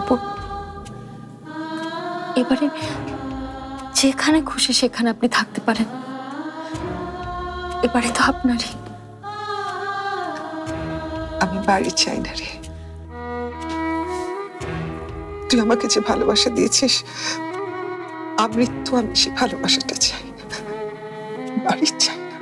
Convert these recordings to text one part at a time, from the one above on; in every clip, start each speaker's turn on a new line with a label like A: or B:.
A: ফুপু, এবারে যেখানে খুশি সেখানে আপনি থাকতে পারেন। এবারে তো আপনারই।
B: আমি বাড়ি চাই না রে। তুই আমাকে যে ভালোবাসা দিয়েছিস, আমৃত্যু আমি সে ভালোবাসাটা চাই, বাড়ি চাই না।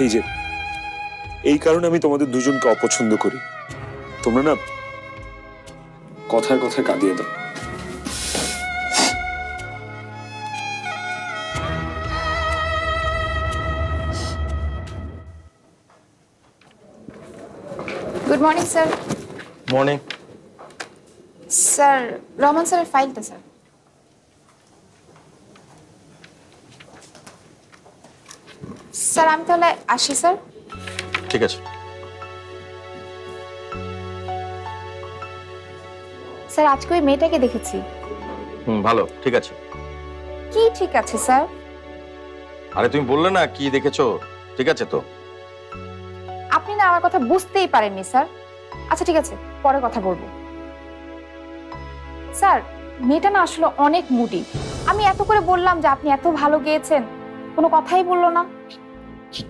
C: এই যে এই কারণে আমি তোমাদের দুজনকে অপছন্দ করি। তোমরা না কথায় কথায় কাঁদিয়ে দাও।
D: Good morning sir.
E: Morning.
D: Sir, Rahman স্যারের ফাইলটা স্যার। স্যার আমি তাহলে আসি স্যার।
E: ঠিক আছে।
D: স্যার আজকে ওই মেয়েটাকে দেখেছি।
E: ভালো, ঠিক আছে।
D: কি ঠিক আছে স্যার?
E: আরে তুমি বললে না কি দেখেছো, ঠিক আছে তো?
D: আপনি না আমার কথা বুঝতেই পারেননি স্যার। আচ্ছা ঠিক আছে, পরে কথা বলবো। স্যার মেয়েটা না আসলে অনেক মুডি। আমি এত করে বললাম যে আপনি এত ভালো গেয়েছেন, কোনো কথাই বললো না।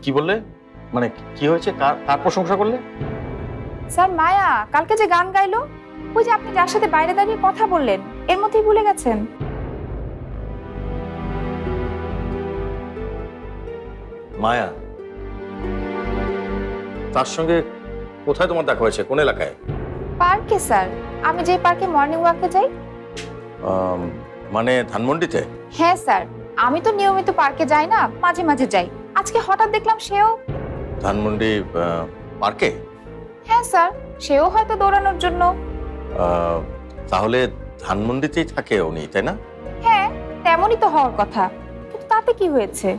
E: কি বললে? মানে কি হয়েছে? কার প্রশংসা করলে?
D: স্যার মায়া কালকে যে গান গাইলো, ওই যে আপনি যার সাথে বাইরে দাঁড়িয়ে কথা বললেন, এর মধ্যেই ভুলে গেছেন।
E: মায়া? তার সঙ্গে কোথায় তোমার দেখা হয়েছে? কোন এলাকায়?
D: পার্কে স্যার, আমি যে পার্কে মর্নিং ওয়াকে যাই।
E: মানে ধানমন্ডিতে?
D: হ্যাঁ স্যার, আমি তো নিয়মিত পার্কে যাই না, মাঝে মাঝে যাই। আজকে হঠাৎ দেখলাম সেও।
E: ধানমন্ডি পার্কে?
D: হ্যাঁ স্যার, সেও হয়তো দৌড়ানোর জন্য।
E: তাহলে ধানমন্ডিতেই থাকে উনি, তাই না?
D: হ্যাঁ তেমনই তো হওয়ার কথা, কিন্তু তাতে কি হয়েছে?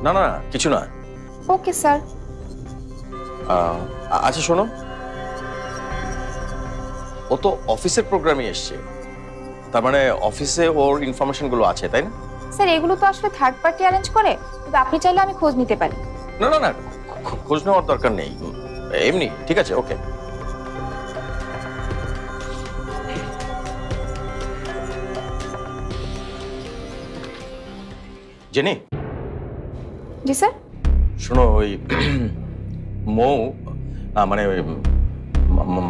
E: না না কিছু না।
D: Okay sir.
E: আচ্ছা শোনো, ও তো অফিসের প্রোগ্রামে এসছে, তার মানে অফিসে ওর ইনফরমেশন গুলো আছে, তাই না?
D: স্যার এগুলো তো আসলে থার্ড পার্টি অ্যারেঞ্জ করে, কিন্তু আপনি চাইলে আমি খোঁজ নিতে পারি।
E: না না না, খোঁজ নেওয়ার দরকার নেই, এমনি ঠিক আছে। ওকে। জেনি।
D: জি স্যার।
E: শোনো, ওই মৌ, মানে ওই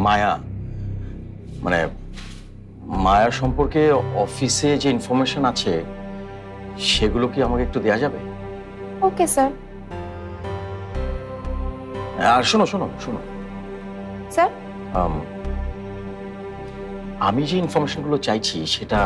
E: মায়া, মানে মায়া সম্পর্কে অফিসে যে ইনফরমেশন আছে সেগুলো কি আমাকে একটু দেয়া যাবে?
D: Okay sir.
E: আর শোনো শোনো শোনো
D: স্যার
E: আমি যে ইনফরমেশন গুলো চাইছি সেটা